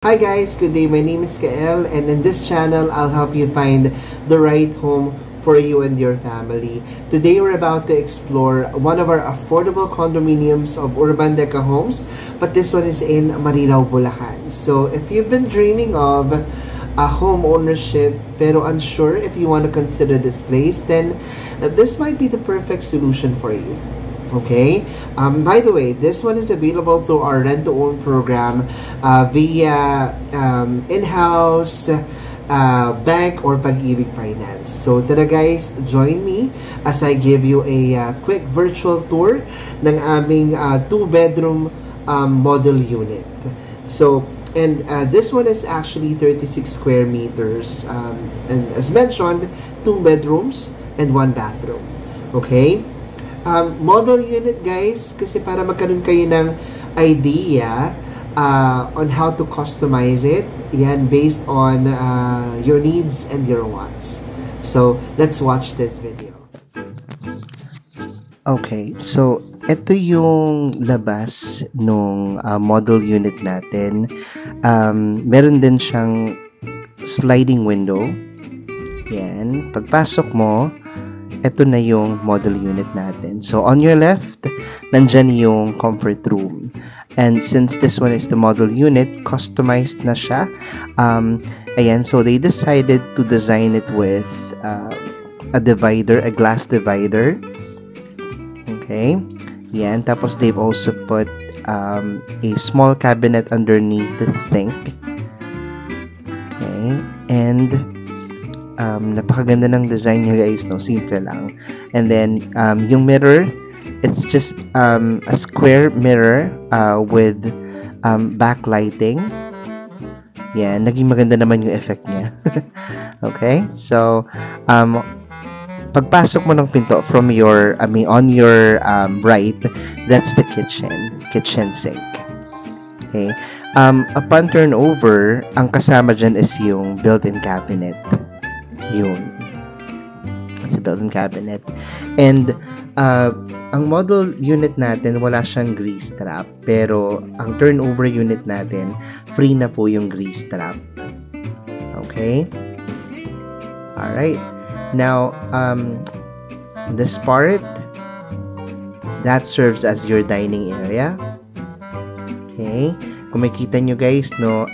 Hi guys, good day. My name is Kael, and in this channel, I'll help you find the right home for you and your family. Today, we're about to explore one of our affordable condominiums of Urban Deca Homes, but this one is in Marilao, Bulacan. So, if you've been dreaming of a home ownership pero unsure if you want to consider this place, then this might be the perfect solution for you. Okay. By the way, this one is available through our rent-to-own program via in-house bank or Pag-ibig Finance. So, tara guys, join me as I give you a quick virtual tour ng aming two-bedroom model unit. So, and this one is actually 36 square meters. And as mentioned, 2 bedrooms and 1 bathroom. Okay? Model unit guys, kasi para magkaroon kayo ng idea on how to customize it, yan, based on your needs and your wants. So, let's watch this video. Okay, so ito yung labas nung model unit natin. Meron din siyang sliding window. Yan, pagpasok mo, ito na yung model unit natin. So, on your left, nandyan yung comfort room. And since this one is the model unit, customized na siya. Ayan, so they decided to design it with a divider, a glass divider. Okay. Yan, tapos they've also put a small cabinet underneath the sink. Okay. And napakaganda ng design niya guys, no? Simple lang. And then, yung mirror, it's just a square mirror with backlighting. Yan, naging maganda naman yung effect niya. Okay? So, pagpasok mo ng pinto from your, on your right, that's the kitchen sink. Okay? Upon turnover, ang kasama dyan is yung built-in cabinet. Yun. It's a built-in cabinet. And, ang model unit natin, wala siyang grease trap. Pero, ang turnover unit natin, free na po yung grease trap. Okay? Alright. Now, this part, that serves as your dining area. Okay? Kung makita nyo guys, no,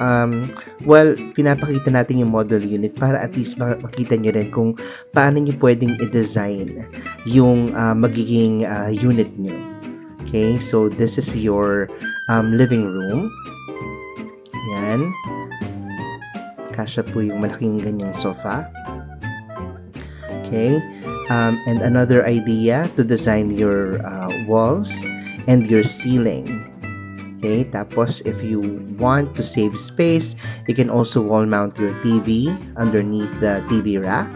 well, pinapakita natin yung model unit para at least makita nyo rin kung paano nyo pwedeng i-design yung magiging unit nyo. Okay, so this is your living room. Yan. Kasya po yung malaking ganyang sofa. Okay, and another idea to design your walls and your ceiling. Okay, tapos if you want to save space, you can also wall mount your TV underneath the TV rack.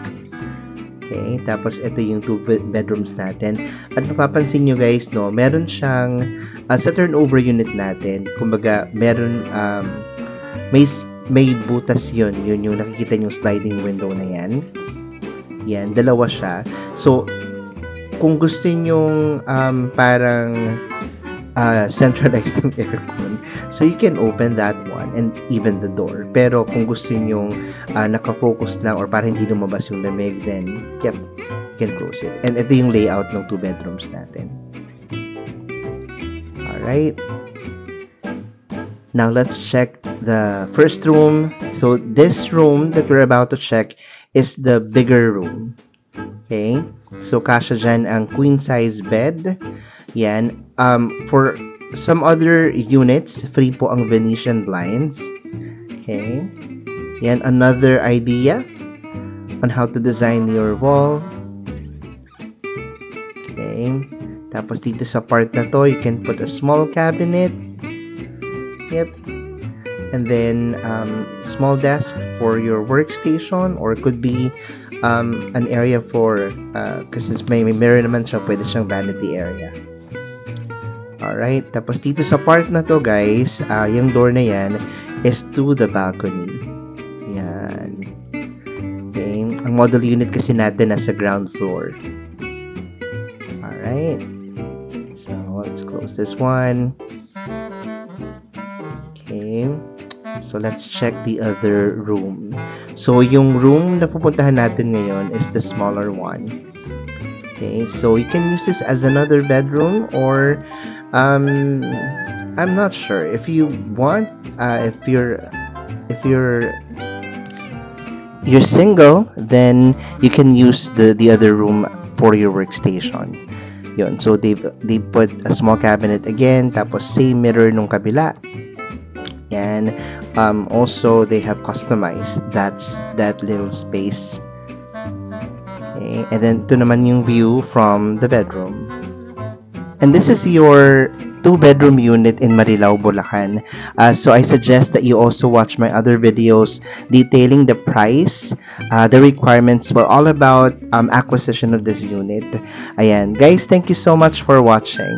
Okay, tapos ito yung 2 bedrooms natin. At mapapansin nyo guys, no, meron siyang sa turnover unit natin, kumbaga meron may butas yun yung nakikita nyo sliding window na yan. Yan, dalawa siya. So, kung gusto nyo parang centralized yung aircon. So, you can open that one and even the door. Pero, kung gusto nyo nakafocus lang or parang hindi lumabas yung lamig, then, yep, you can close it. And ito yung layout ng 2 bedrooms natin. Alright. Now, let's check the first room. So, this room that we're about to check is the bigger room. Okay? So, kasya dyan ang queen size bed. Yan. For some other units, free po ang Venetian blinds. Okay. Yan, another idea on how to design your wall. Okay. Tapos dito sa part na to, you can put a small cabinet. Yep. And then, small desk for your workstation, or it could be an area for, kasi may mirror naman siya, pwede siyang vanity area. Alright, tapos dito sa part na to guys, yung door na yan is to the balcony. Yan. Okay, ang model unit kasi natin nasa ground floor. Alright, so let's close this one. Okay, So let's check the other room. So yung room na pupuntahan natin ngayon is the smaller one. Okay, so you can use this as another bedroom, or I'm not sure if you want. If you're single, then you can use the other room for your workstation. Yun. So they put a small cabinet again, tapos same mirror nung kabila. And also they have customized that little space. Okay. And then ito naman yung view from the bedroom. And this is your 2-bedroom unit in Marilao, Bulacan. So I suggest that you also watch my other videos detailing the price, the requirements, well, all about acquisition of this unit. Ayan. Guys, thank you so much for watching.